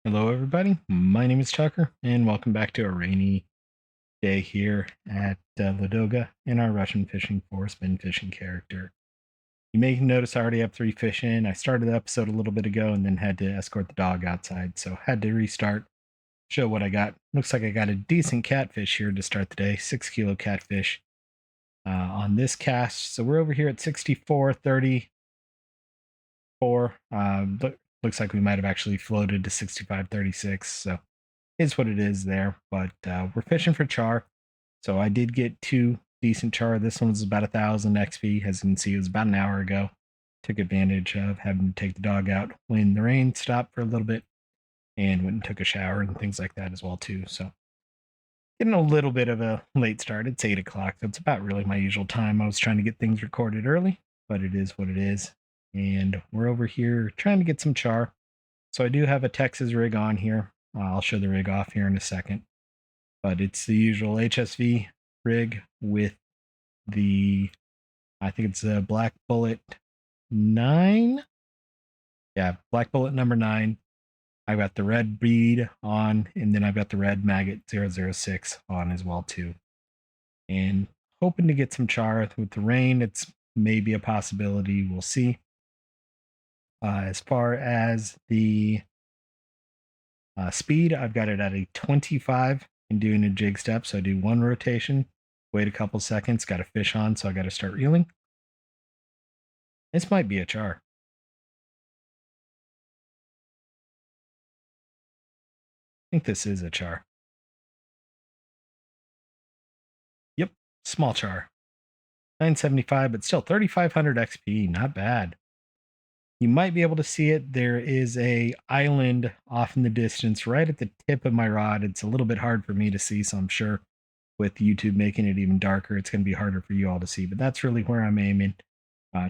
Hello, everybody. My name is Tucker, and welcome back to a rainy day here at Ladoga in our Russian fishing for spin fishing character. You may notice I already have 3 fish in. I started the episode a little bit ago and then had to escort the dog outside, so had to restart, show what I got. Looks like I got a decent catfish here to start the day, 6 kilo catfish on this cast. So we're over here at 64.34. Looks like we might have actually floated to 65.36. So is what it is there. But we're fishing for char. So I did get 2 decent char. This one was about 1,000 XP. As you can see, it was about an hour ago. Took advantage of having to take the dog out when the rain stopped for a little bit and went and took a shower and things like that as well too. So getting a little bit of a late start. It's 8 o'clock. That's about really my usual time. I was trying to get things recorded early, but it is what it is. And we're over here trying to get some char. So I do have a Texas rig on here. I'll show the rig off here in a second. But it's the usual HSV rig with the, I think it's a Black Bullet 9. Yeah, Black Bullet number 9. I've got the red bead on, and then I've got the red maggot 006 on as well too. And hoping to get some char with the rain. It's maybe a possibility. We'll see. As far as the speed, I've got it at a 25 and doing a jig step. So I do one rotation, wait a couple seconds, got a fish on, so I got to start reeling. This might be a char. I think this is a char. Yep, small char. 975, but still 3,500 XP, not bad. You might be able to see it. There is a island off in the distance right at the tip of my rod. It's a little bit hard for me to see, so I'm sure with YouTube making it even darker, it's going to be harder for you all to see. But that's really where I'm aiming,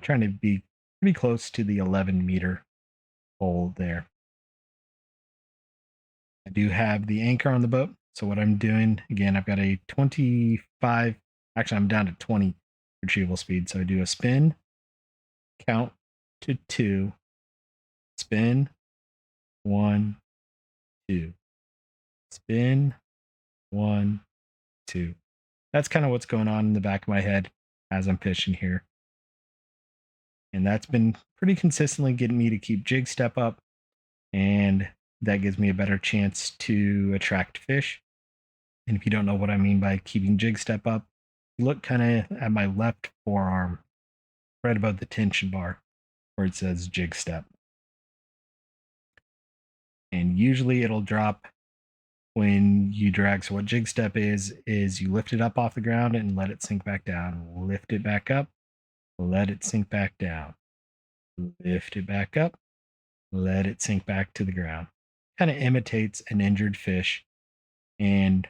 trying to be pretty close to the 11-meter hole there. I do have the anchor on the boat. So what I'm doing, again, I've got a 25, actually I'm down to 20 retrieval speed. So I do a spin, count to 2, spin, 1, 2, spin, 1, 2. That's kind of what's going on in the back of my head as I'm fishing here. And that's been pretty consistently getting me to keep jig step up, and that gives me a better chance to attract fish. And if you don't know what I mean by keeping jig step up, look kind of at my left forearm, right above the tension bar where it says jig step. And usually it'll drop when you drag. So what jig step is you lift it up off the ground and let it sink back down. Lift it back up, let it sink back down. Lift it back up, let it sink back to the ground. Kind of imitates an injured fish, and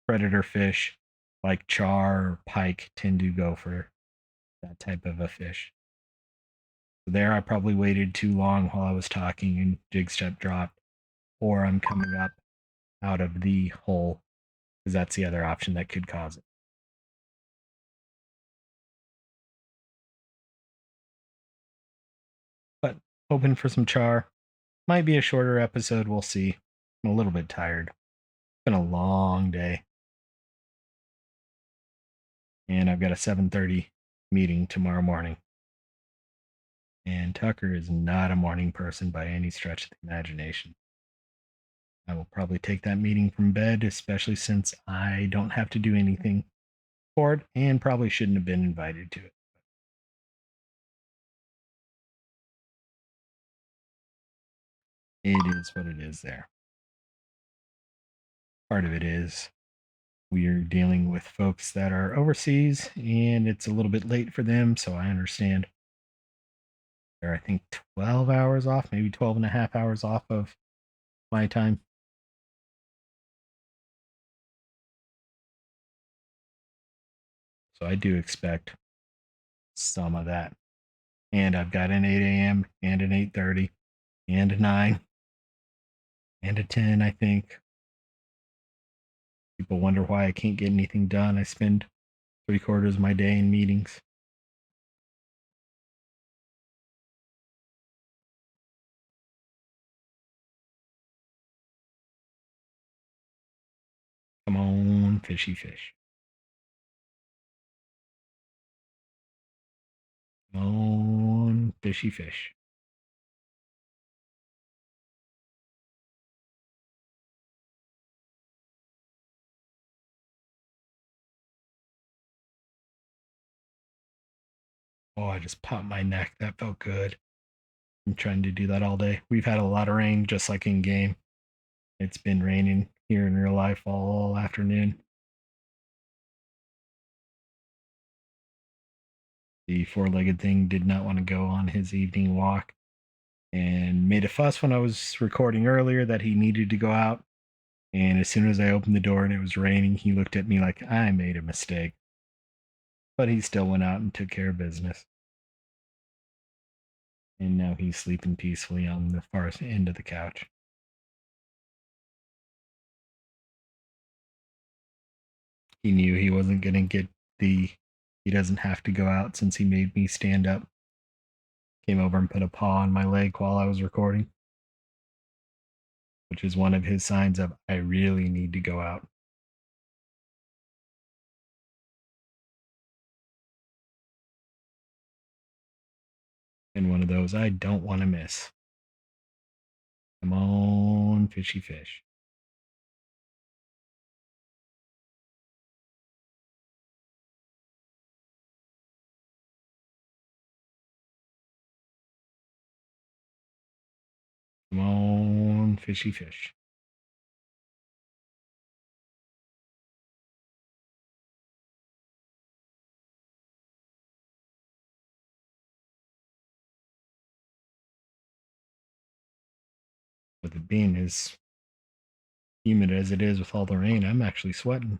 predator fish like char or pike tend to go for that type of a fish. So there, I probably waited too long while I was talking and jig step dropped, or I'm coming up out of the hole, because that's the other option that could cause it. But hoping for some char. Might be a shorter episode. We'll see. I'm a little bit tired. It's been a long day, and I've got a 7:30 meeting tomorrow morning. And Tucker is not a morning person by any stretch of the imagination. I will probably take that meeting from bed, especially since I don't have to do anything for it and probably shouldn't have been invited to it. It is what it is there. Part of it is we're dealing with folks that are overseas and it's a little bit late for them, so I understand. They're, I think, 12 hours off, maybe 12 and a half hours off of my time. So I do expect some of that. And I've got an 8 a.m. and an 8:30 and a 9 and a 10, I think. People wonder why I can't get anything done. I spend 3/4 of my day in meetings. Come on, fishy fish. Come on, fishy fish. Oh, I just popped my neck. That felt good. I'm trying to do that all day. We've had a lot of rain, just like in game. It's been raining here in real life all afternoon. The four-legged thing did not want to go on his evening walk and made a fuss when I was recording earlier that he needed to go out. And as soon as I opened the door and it was raining, he looked at me like I made a mistake. But he still went out and took care of business. And now he's sleeping peacefully on the far end of the couch. He knew he wasn't going to get he doesn't have to go out since he made me stand up. Came over and put a paw on my leg while I was recording, which is one of his signs of I really need to go out. And one of those I don't want to miss. Come on, fishy fish. Come on, fishy fish. With it being as humid as it is with all the rain, I'm actually sweating.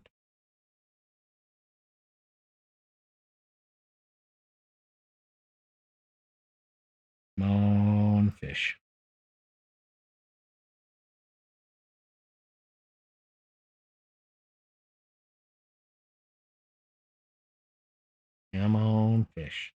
Come on, fish. Come on, fish.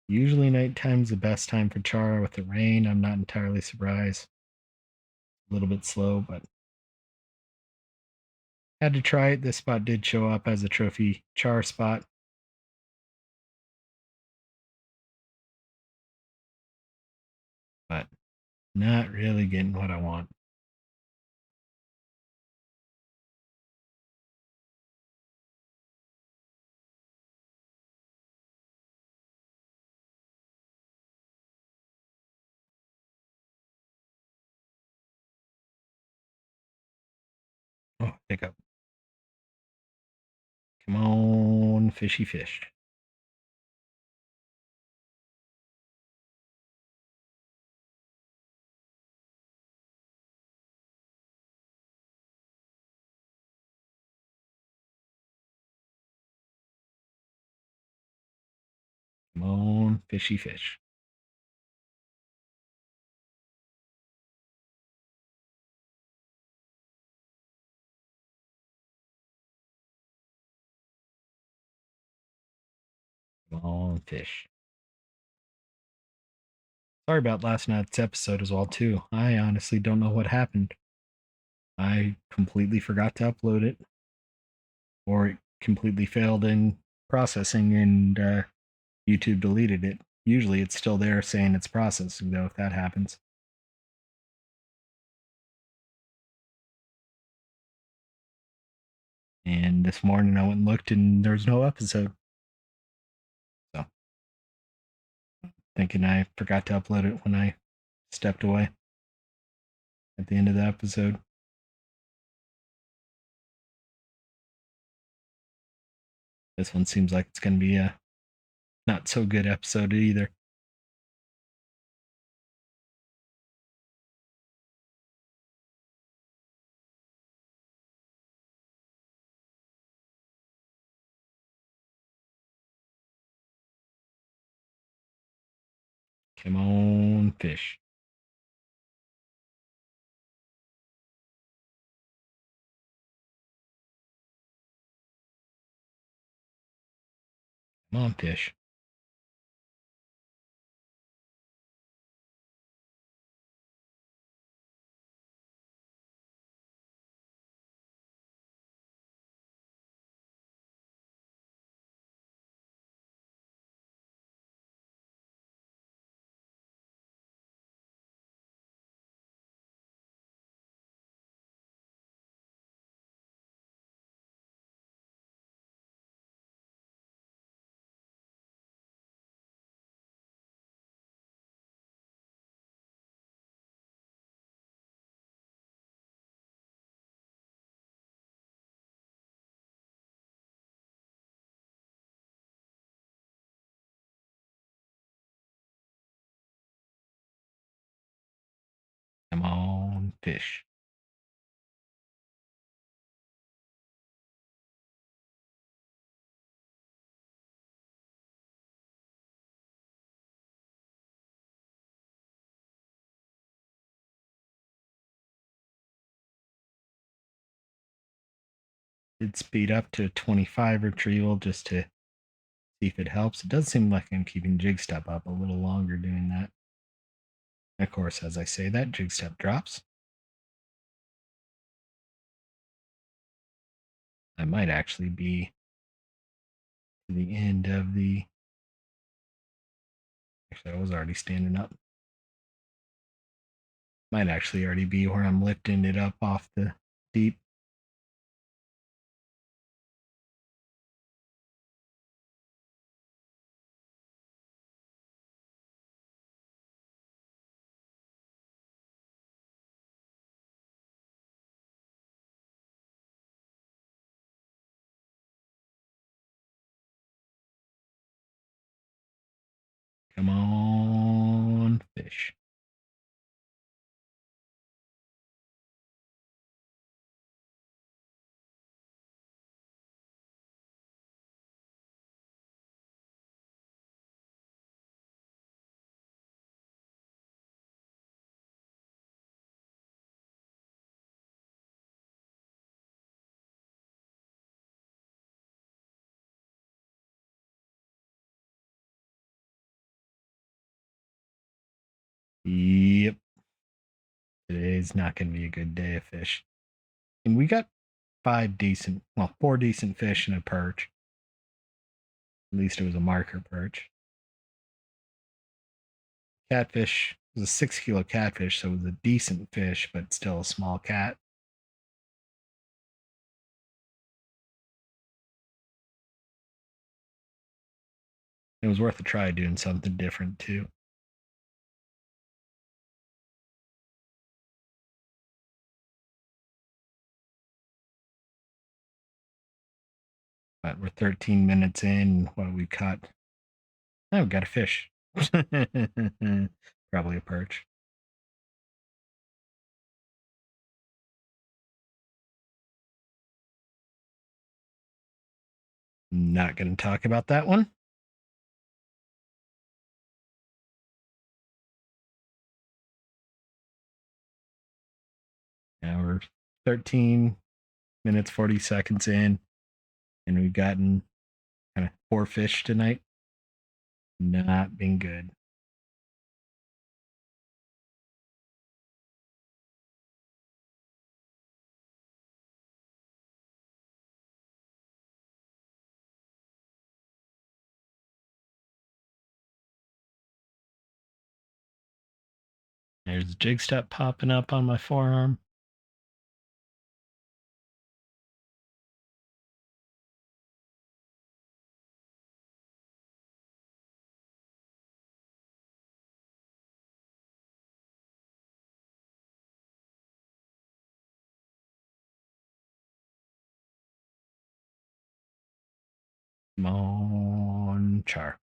Usually nighttime's the best time for char. With the rain, I'm not entirely surprised. A little bit slow, but had to try it. This spot did show up as a trophy char spot, but not really getting what I want. Oh, hiccup. Come on, fishy fish. Come on, fishy fish. Come on, fish. Sorry about last night's episode as well, too. I honestly don't know what happened. I completely forgot to upload it, or it completely failed in processing and YouTube deleted it. Usually it's still there saying it's processing, though, if that happens. And this morning I went and looked and there was no episode. So, thinking I forgot to upload it when I stepped away at the end of the episode. This one seems like it's going to be a not so good episode either. Come on, fish. Come on, fish. fish. Did speed up to 25 retrieval just to see if it helps. It does seem like I'm keeping jig step up a little longer doing that. And of course, as I say that, jig step drops. I might actually be to the end of the. Actually, I was already standing up. Might actually already be where I'm lifting it up off the deep. Come on, fish. Yep. Today's not going to be a good day of fish. And we got four decent fish and a perch. At least it was a marker perch. Catfish was a 6 kilo catfish, so it was a decent fish, but still a small cat. It was worth a try doing something different too. But we're 13 minutes in. What we caught? Oh, we got a fish. Probably a perch. Not going to talk about that one. Now we're 13 minutes, 40 seconds in, and we've gotten kind of 4 fish tonight. Not been good. There's a jig step popping up on my forearm. Come on, Char.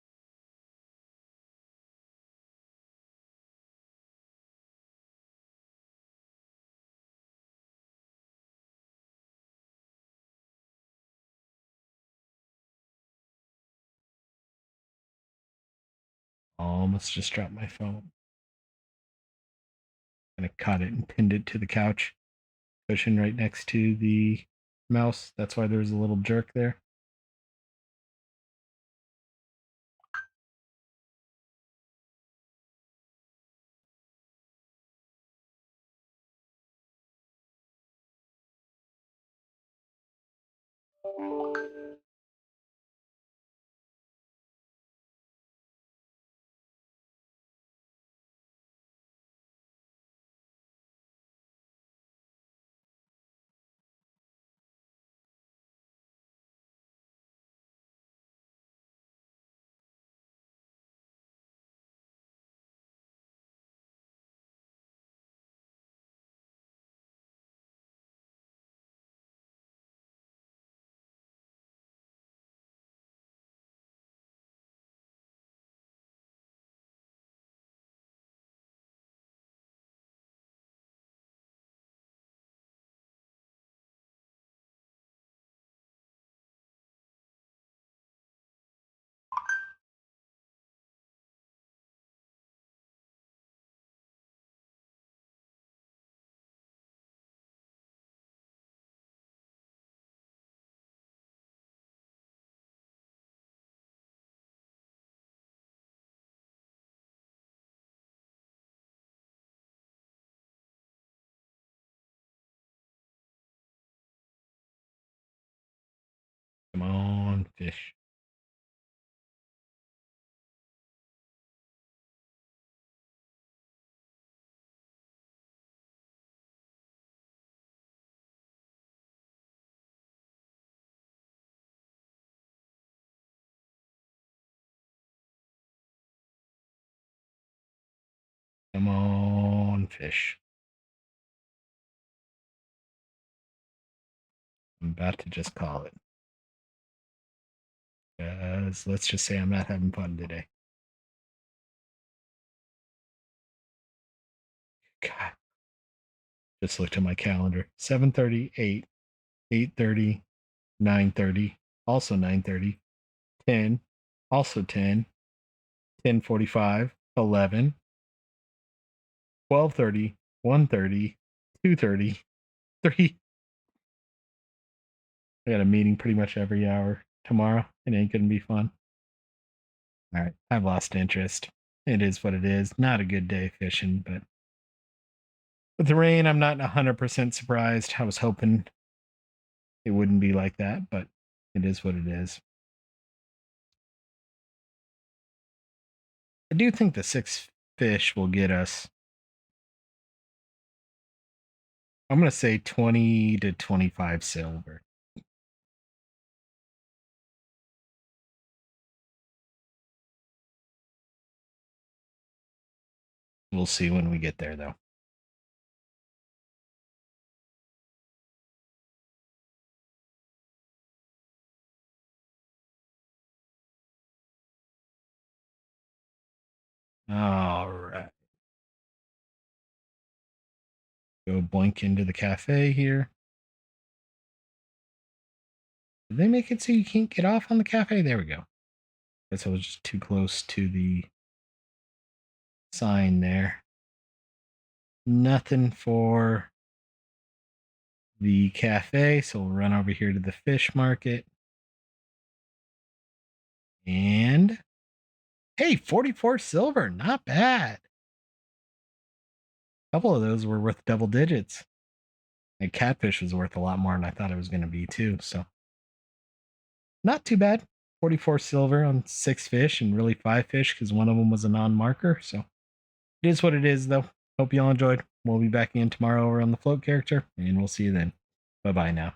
Almost just dropped my phone. Kind of caught it and pinned it to the couch cushion right next to the mouse. That's why there was a little jerk there. Come on, fish. Come on, fish. I'm about to just call it. Because let's just say I'm not having fun today. God, just looked at my calendar. 7:30, 8, 8:30, 9:30, also 9:30, 10, also 10, 10:45, 11, 12:30, 1:30, 2:30, 3. I got a meeting pretty much every hour tomorrow. It ain't gonna be fun. All right, I've lost interest. It is what it is. Not a good day fishing, but with the rain, I'm not 100% surprised. I was hoping it wouldn't be like that, but it is what it is. I do think the 6 fish will get us. I'm going to say 20 to 25 silver. We'll see when we get there, though. All right. Go blink into the cafe here. Did they make it so you can't get off on the cafe? There we go. Guess I was just too close to the sign there. Nothing for the cafe, so we'll run over here to the fish market. And hey, 44 silver, not bad. A couple of those were worth double digits. And catfish was worth a lot more than I thought it was going to be, too. So, not too bad. 44 silver on 6 fish and really 5 fish because one of them was a non marker. So, it is what it is, though. Hope you all enjoyed. We'll be back again tomorrow over on the float character, and we'll see you then. Bye bye now.